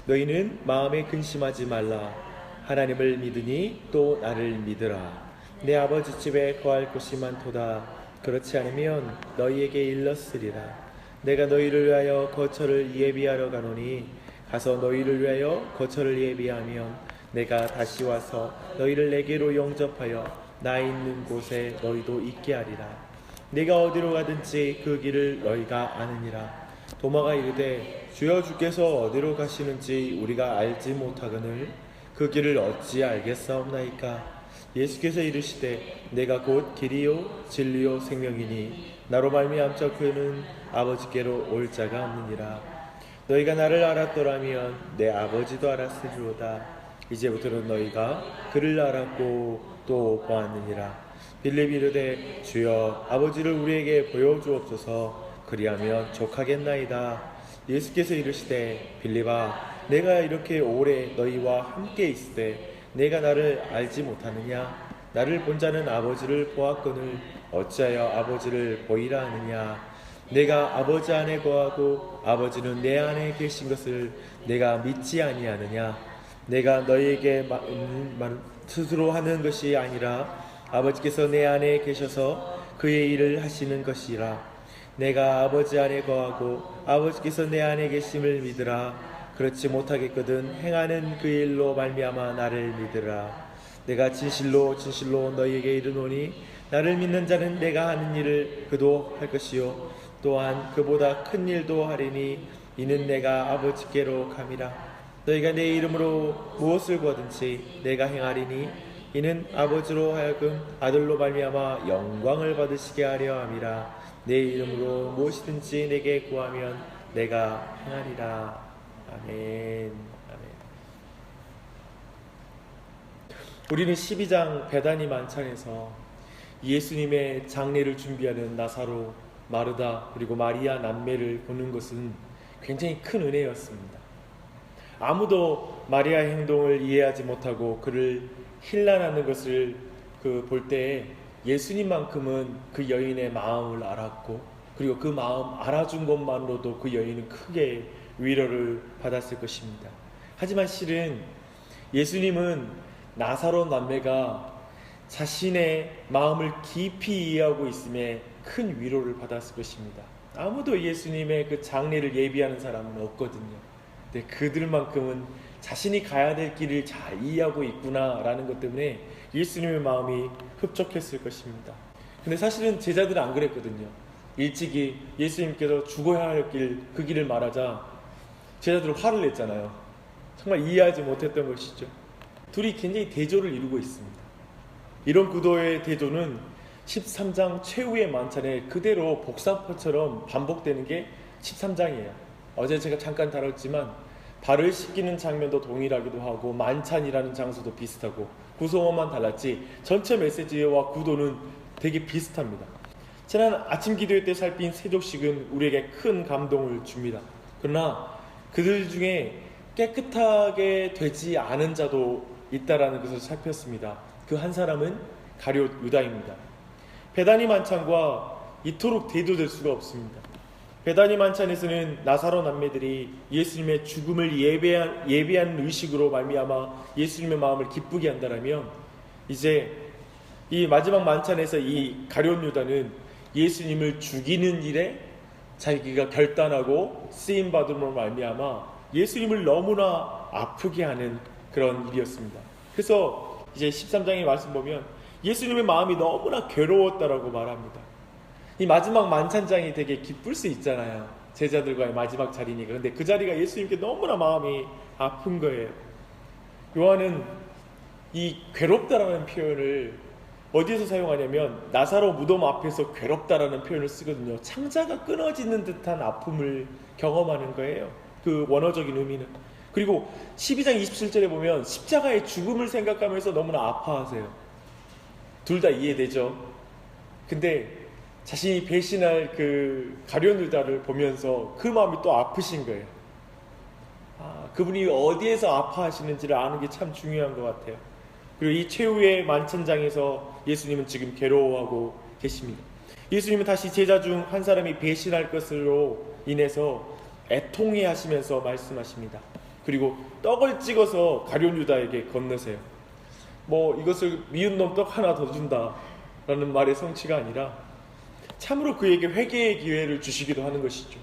너희는 마음에 근심하지 말라. 하나님을 믿으니 또 나를 믿으라. 내 아버지 집에 거할 곳이 많도다. 그렇지 않으면 너희에게 일렀으리라. 내가 너희를 위하여 거처를 예비하러 가노니 가서 너희를 위하여 거처를 예비하면 내가 다시 와서 너희를 내게로 영접하여 나 있는 곳에 너희도 있게 하리라. 내가 어디로 가든지 그 길을 너희가 아느니라. 도마가 이르되 주여, 주께서 어디로 가시는지 우리가 알지 못하거늘 그 길을 어찌 알겠사옵나이까. 예수께서 이르시되 내가 곧 길이요 진리요 생명이니 나로 말미암자고는 아버지께로 올 자가 없느니라. 너희가 나를 알았더라면 내 아버지도 알았으리로다. 이제부터는 너희가 그를 알았고 또 보았느니라. 빌립이 이르되 주여, 아버지를 우리에게 보여주옵소서. 그리하면 족하겠나이다. 예수께서 이르시되 빌립아, 내가 이렇게 오래 너희와 함께 있으되 내가 나를 알지 못하느냐? 나를 본 자는 아버지를 보았거늘 어찌하여 아버지를 보이라 하느냐? 내가 아버지 안에 거하고 아버지는 내 안에 계신 것을 내가 믿지 아니하느냐? 내가 너희에게 스스로 하는 것이 아니라 아버지께서 내 안에 계셔서 그의 일을 하시는 것이라. 내가 아버지 안에 거하고 아버지께서 내 안에 계심을 믿으라. 그렇지 못하겠거든 행하는 그 일로 말미암아 나를 믿으라. 내가 진실로 진실로 너희에게 이르노니 나를 믿는 자는 내가 하는 일을 그도 할 것이요 또한 그보다 큰 일도 하리니 이는 내가 아버지께로 감이라. 너희가 내 이름으로 무엇을 구하든지 내가 행하리니 이는 아버지로 하여금 아들로 말미암아 영광을 받으시게 하려 함이라. 내 이름으로 무엇이든지 내게 구하면 내가 행하리라. 아멘. 아멘. 우리는 12장 베다니 만찬에서 예수님의 장례를 준비하는 나사로, 마르다 그리고 마리아 남매를 보는 것은 굉장히 큰 은혜였습니다. 아무도 마리아의 행동을 이해하지 못하고 그를 힐난하는 것을 볼 때에 예수님만큼은 그 여인의 마음을 알았고 그리고 그 마음 알아준 것만으로도 그 여인은 크게 위로를 받았을 것입니다. 하지만 실은 예수님은 나사로 남매가 자신의 마음을 깊이 이해하고 있음에 큰 위로를 받았을 것입니다. 아무도 예수님의 그 장례를 예비하는 사람은 없거든요. 근데 그들만큼은 자신이 가야 될 길을 잘 이해하고 있구나라는 것 때문에 예수님의 마음이 흡족했을 것입니다. 근데 사실은 제자들은 안 그랬거든요. 일찍이 예수님께서 죽어야 할 그 길을 말하자 제자들은 화를 냈잖아요. 정말 이해하지 못했던 것이죠. 둘이 굉장히 대조를 이루고 있습니다. 이런 구도의 대조는 13장 최후의 만찬에 그대로 복사표처럼 반복되는 게 13장이에요. 어제 제가 잠깐 다뤘지만 발을 씻기는 장면도 동일하기도 하고 만찬이라는 장소도 비슷하고 구성원만 달랐지 전체 메시지와 구도는 되게 비슷합니다. 지난 아침 기도회 때 살핀 세족식은 우리에게 큰 감동을 줍니다. 그러나 그들 중에 깨끗하게 되지 않은 자도 있다라는 것을 살폈습니다. 그 한 사람은 가룟 유다입니다. 베다니 만찬과 이토록 대조될 수가 없습니다. 베다니 만찬에서는 나사로 남매들이 예수님의 죽음을 예배한 의식으로 말미암아 예수님의 마음을 기쁘게 한다라면, 이제 이 마지막 만찬에서 이 가룟 유다는 예수님을 죽이는 일에 자기가 결단하고 쓰임 받음으로 말미암아 예수님을 너무나 아프게 하는 그런 일이었습니다. 그래서 이제 13장의 말씀 보면 예수님의 마음이 너무나 괴로웠다라고 말합니다. 이 마지막 만찬장이 되게 기쁠 수 있잖아요. 제자들과의 마지막 자리니까. 근데 그 자리가 예수님께 너무나 마음이 아픈 거예요. 요한은 이 괴롭다라는 표현을 어디에서 사용하냐면 나사로 무덤 앞에서 괴롭다라는 표현을 쓰거든요. 창자가 끊어지는 듯한 아픔을 경험하는 거예요. 그 원어적인 의미는. 그리고 12장 27절에 보면 십자가의 죽음을 생각하면서 너무나 아파하세요. 둘 다 이해되죠. 근데 자신이 배신할 그 가룟 유다를 보면서 그 마음이 또 아프신 거예요. 그분이 어디에서 아파하시는지를 아는 게 참 중요한 것 같아요. 그리고 이 최후의 만찬장에서 예수님은 지금 괴로워하고 계십니다. 예수님은 다시 제자 중 한 사람이 배신할 것으로 인해서 애통해 하시면서 말씀하십니다. 그리고 떡을 찍어서 가룟 유다에게 건너세요. 뭐 이것을 미운 놈 떡 하나 더 준다 라는 말의 성취가 아니라 참으로 그에게 회개의 기회를 주시기도 하는 것이죠.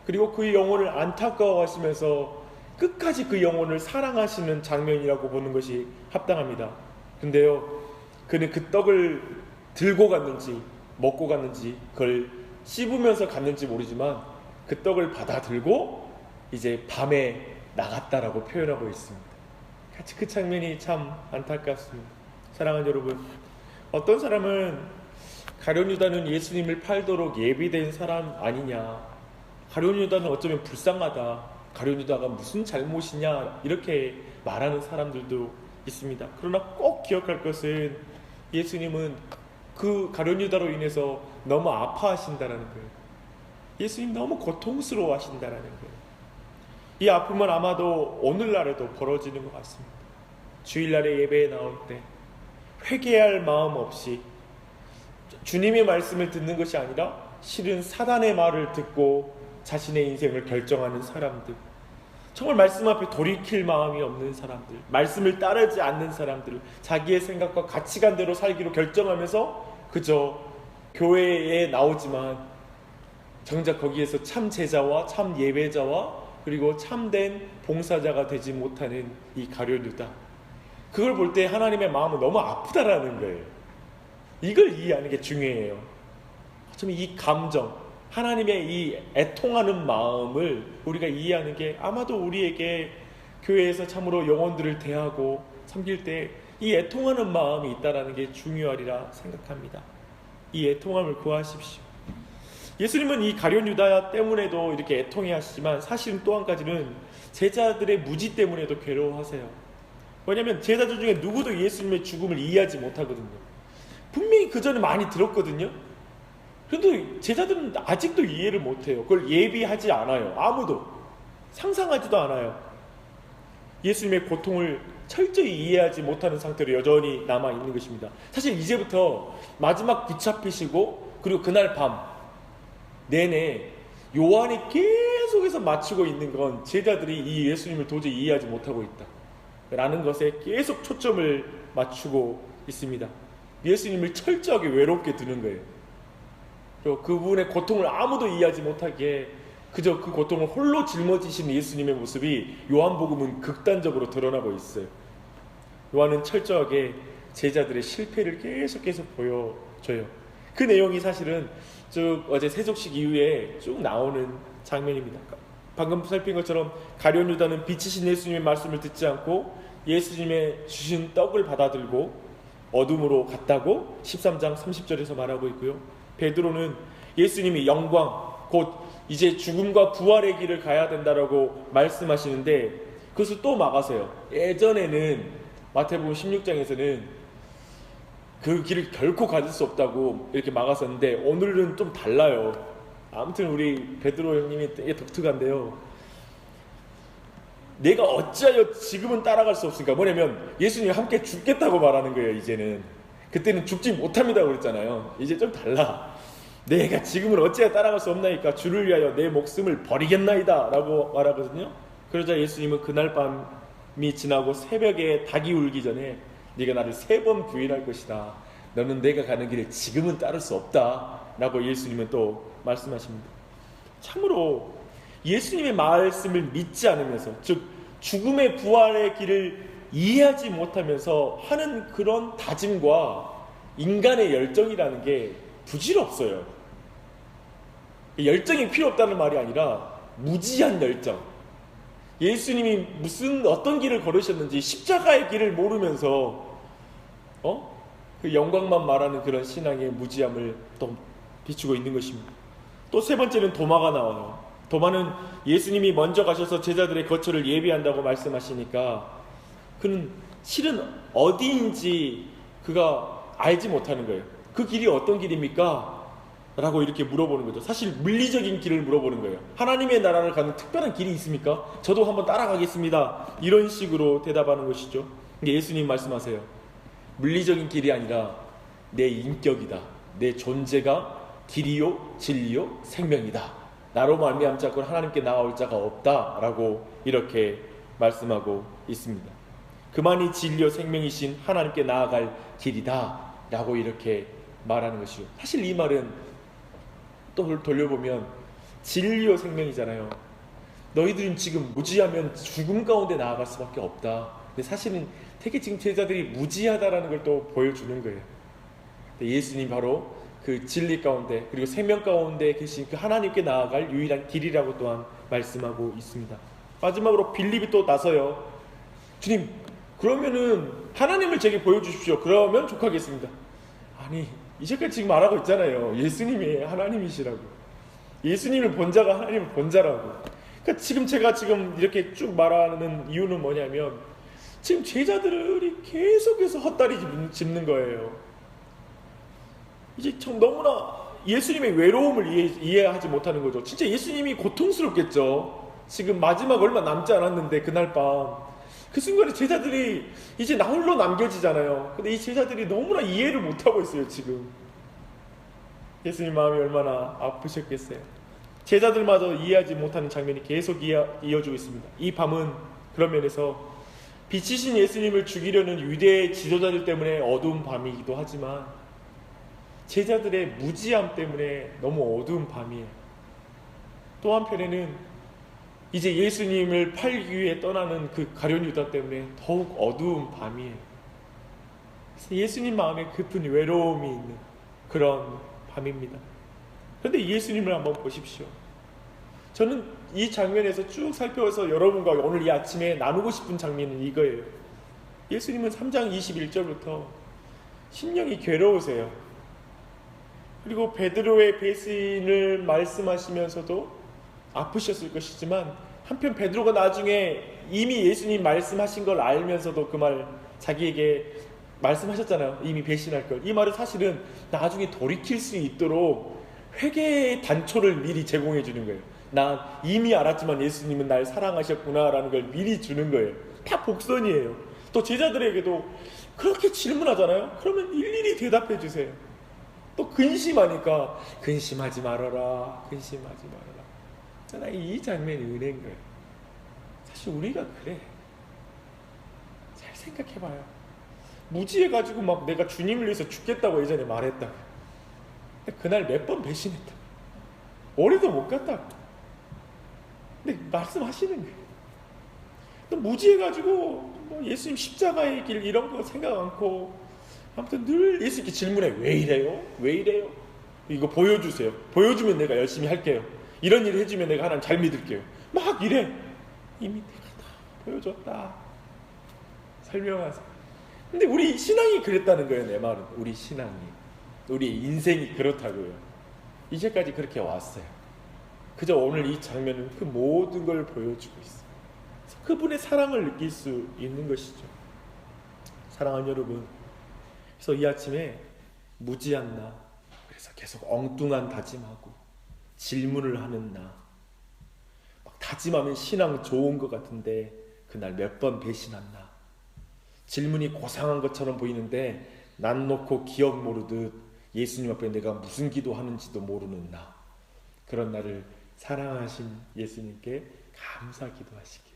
그리고 그 영혼을 안타까워하시면서 끝까지 그 영혼을 사랑하시는 장면이라고 보는 것이 합당합니다. 근데요, 그는 그 떡을 들고 갔는지 먹고 갔는지 그걸 씹으면서 갔는지 모르지만 그 떡을 받아 들고 이제 밤에 나갔다라고 표현하고 있습니다. 같이 그 장면이 참 안타깝습니다. 사랑하는 여러분, 어떤 사람은 가룟 유다는 예수님을 팔도록 예비된 사람 아니냐, 가룟 유다는 어쩌면 불쌍하다, 가룟 유다가 무슨 잘못이냐 이렇게 말하는 사람들도 있습니다. 그러나 꼭 기억할 것은 예수님은 그 가룟 유다로 인해서 너무 아파하신다는 거예요. 예수님 너무 고통스러워 하신다는 거예요. 이 아픔은 아마도 오늘날에도 벌어지는 것 같습니다. 주일날에 예배에 나올 때 회개할 마음 없이 주님의 말씀을 듣는 것이 아니라 실은 사단의 말을 듣고 자신의 인생을 결정하는 사람들, 정말 말씀 앞에 돌이킬 마음이 없는 사람들, 말씀을 따르지 않는 사람들, 자기의 생각과 가치관대로 살기로 결정하면서 그저 교회에 나오지만 정작 거기에서 참 제자와 참 예배자와 그리고 참된 봉사자가 되지 못하는 이 가룟 유다, 그걸 볼 때 하나님의 마음은 너무 아프다라는 거예요. 이걸 이해하는 게 중요해요. 좀 이 감정, 하나님의 이 애통하는 마음을 우리가 이해하는 게 아마도 우리에게 교회에서 참으로 영혼들을 대하고 섬길 때 이 애통하는 마음이 있다는 게 중요하리라 생각합니다. 이 애통함을 구하십시오. 예수님은 이 가룟 유다 때문에도 이렇게 애통해 하시지만 사실은 또 한 가지는 제자들의 무지 때문에도 괴로워하세요. 왜냐하면 제자들 중에 누구도 예수님의 죽음을 이해하지 못하거든요. 분명히 그 전에 많이 들었거든요. 그런데 제자들은 아직도 이해를 못해요. 그걸 예비하지 않아요. 아무도 상상하지도 않아요. 예수님의 고통을 철저히 이해하지 못하는 상태로 여전히 남아있는 것입니다. 사실 이제부터 마지막 붙잡히시고 그리고 그날 밤 내내 요한이 계속해서 맞추고 있는 건 제자들이 이 예수님을 도저히 이해하지 못하고 있다 라는 것에 계속 초점을 맞추고 있습니다. 예수님을 철저하게 외롭게 두는 거예요. 그리고 그분의 고통을 아무도 이해하지 못하게 그저 그 고통을 홀로 짊어지시는 예수님의 모습이 요한복음은 극단적으로 드러나고 있어요. 요한은 철저하게 제자들의 실패를 계속해서 보여줘요. 그 내용이 사실은 쭉 어제 세족식 이후에 쭉 나오는 장면입니다. 방금 살핀 것처럼 가룟 유다는 빛이신 예수님의 말씀을 듣지 않고 예수님의 주신 떡을 받아들고 어둠으로 갔다고 13장 30절에서 말하고 있고요. 베드로는 예수님이 영광 곧 이제 죽음과 부활의 길을 가야 된다라고 말씀하시는데 그것을 또 막아서요. 예전에는 마태복음 16장에서는 그 길을 결코 가질 수 없다고 이렇게 막았었는데 오늘은 좀 달라요. 아무튼 우리 베드로 형님이 되게 독특한데요. 내가 어찌하여 지금은 따라갈 수 없으니까 뭐냐면 예수님이 함께 죽겠다고 말하는 거예요. 이제는 그때는 죽지 못합니다 그랬잖아요. 이제 좀 달라. 내가 지금은 어찌하여 따라갈 수 없나이까 주를 위하여 내 목숨을 버리겠나이다 라고 말하거든요. 그러자 예수님은 그날 밤이 지나고 새벽에 닭이 울기 전에 네가 나를 3번 부인할 것이다. 너는 내가 가는 길을 지금은 따를 수 없다 라고 예수님은 또 말씀하십니다. 참으로 예수님의 말씀을 믿지 않으면서 즉 죽음의 부활의 길을 이해하지 못하면서 하는 그런 다짐과 인간의 열정이라는 게 부질없어요. 열정이 필요 없다는 말이 아니라 무지한 열정. 예수님이 무슨 어떤 길을 걸으셨는지 십자가의 길을 모르면서 그 영광만 말하는 그런 신앙의 무지함을 또 비추고 있는 것입니다. 또 세 번째는 도마가 나와요. 도마는 예수님이 먼저 가셔서 제자들의 거처를 예비한다고 말씀하시니까 그는 실은 어디인지 그가 알지 못하는 거예요. 그 길이 어떤 길입니까? 라고 이렇게 물어보는 거죠. 사실 물리적인 길을 물어보는 거예요. 하나님의 나라를 가는 특별한 길이 있습니까? 저도 한번 따라가겠습니다. 이런 식으로 대답하는 것이죠. 근데 예수님 말씀하세요. 물리적인 길이 아니라 내 인격이다. 내 존재가 길이요 진리요 생명이다. 나로 말미암지 않고 하나님께 나아올 자가 없다 라고 이렇게 말씀하고 있습니다. 그만이 진리요 생명이신 하나님께 나아갈 길이다 라고 이렇게 말하는 것이죠. 사실 이 말은 또 돌려보면 진리요 생명이잖아요. 너희들은 지금 무지하면 죽음 가운데 나아갈 수밖에 없다. 근데 사실은 되게 지금 제자들이 무지하다라는 걸 또 보여주는 거예요. 예수님 바로 그 진리 가운데 그리고 생명 가운데 계신 그 하나님께 나아갈 유일한 길이라고 또한 말씀하고 있습니다. 마지막으로 빌립이 또 나서요. 주님, 그러면은 하나님을 제게 보여주십시오. 그러면 족하겠습니다. 아니, 이제까지 지금 말하고 있잖아요. 예수님이 하나님이시라고. 예수님을 본 자가 하나님을 본 자라고. 그러니까 지금 제가 지금 이렇게 쭉 말하는 이유는 뭐냐면 지금 제자들이 계속해서 헛다리 짚는 거예요. 이제 참 너무나 예수님의 외로움을 이해하지 못하는 거죠. 진짜 예수님이 고통스럽겠죠. 지금 마지막 얼마 남지 않았는데 그날 밤 그 순간에 제자들이 이제 나 홀로 남겨지잖아요. 근데 이 제자들이 너무나 이해를 못하고 있어요. 지금 예수님 마음이 얼마나 아프셨겠어요. 제자들마저 이해하지 못하는 장면이 계속 이어지고 있습니다. 이 밤은 그런 면에서 빛이신 예수님을 죽이려는 유대 지도자들 때문에 어두운 밤이기도 하지만 제자들의 무지함 때문에 너무 어두운 밤이에요. 또 한편에는 이제 예수님을 팔기 위해 떠나는 그 가룟 유다 때문에 더욱 어두운 밤이에요. 그래서 예수님 마음에 깊은 외로움이 있는 그런 밤입니다. 그런데 예수님을 한번 보십시오. 저는 이 장면에서 쭉 살펴서 여러분과 오늘 이 아침에 나누고 싶은 장면은 이거예요. 예수님은 3장 21절부터 심령이 괴로우세요. 그리고 베드로의 배신을 말씀하시면서도 아프셨을 것이지만 한편 베드로가 나중에 이미 예수님 말씀하신 걸 알면서도 그 말 자기에게 말씀하셨잖아요. 이미 배신할 걸. 이 말은 사실은 나중에 돌이킬 수 있도록 회개의 단초를 미리 제공해 주는 거예요. 난 이미 알았지만 예수님은 날 사랑하셨구나 라는 걸 미리 주는 거예요. 다 복선이에요. 또 제자들에게도 그렇게 질문하잖아요. 그러면 일일이 대답해 주세요. 또 근심하니까 근심하지 말아라, 근심하지 말아라. 저는 이 장면이 은혜인 거예요. 사실 우리가 그래. 잘 생각해봐요. 무지해가지고 막 내가 주님을 위해서 죽겠다고 예전에 말했다. 근데 그날 몇 번 배신했다. 오래도 못 갔다. 근데 말씀하시는 거예요. 또 무지해가지고 뭐 예수님 십자가의 길 이런 거 생각 않고 아무튼 늘 예수님께 질문해. 왜 이래요? 왜 이래요? 이거 보여주세요. 보여주면 내가 열심히 할게요. 이런 일을 해주면 내가 하나님 잘 믿을게요. 막 이래. 이미 내가 다 보여줬다. 설명하세요. 근데 우리 신앙이 그랬다는 거예요. 내 말은. 우리 신앙이. 우리 인생이 그렇다고요. 이제까지 그렇게 왔어요. 그저 오늘 이 장면은 그 모든 걸 보여주고 있어요. 그분의 사랑을 느낄 수 있는 것이죠. 사랑하는 여러분, 그래서 이 아침에 무지한 나, 그래서 계속 엉뚱한 다짐하고 질문을 하는 나, 막 다짐하면 신앙 좋은 것 같은데 그날 몇 번 배신한 나, 질문이 고상한 것처럼 보이는데 난 놓고 기억 모르듯 예수님 앞에 내가 무슨 기도하는지도 모르는 나, 그런 나를 사랑하신 예수님께 감사 기도하시길.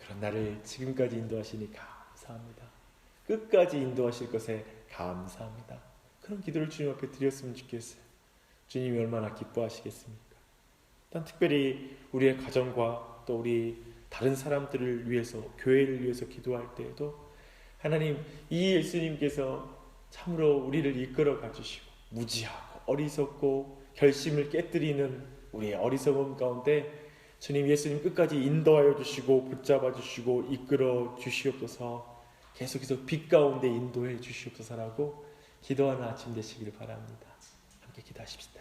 그런 나를 지금까지 인도하시니 감사합니다. 끝까지 인도하실 것에 감사합니다. 그런 기도를 주님 앞에 드렸으면 좋겠어요. 주님이 얼마나 기뻐하시겠습니까? 일단 특별히 우리의 가정과 또 우리 다른 사람들을 위해서, 교회를 위해서 기도할 때에도 하나님, 이 예수님께서 참으로 우리를 이끌어 가주시고 무지하고 어리석고 결심을 깨뜨리는 우리의 어리석음 가운데 주님, 예수님 끝까지 인도하여 주시고 붙잡아 주시고 이끌어 주시옵소서. 계속해서 빛 가운데 인도해 주시옵소서라고 기도하는 아침 되시길 바랍니다. 함께 기도하십시다.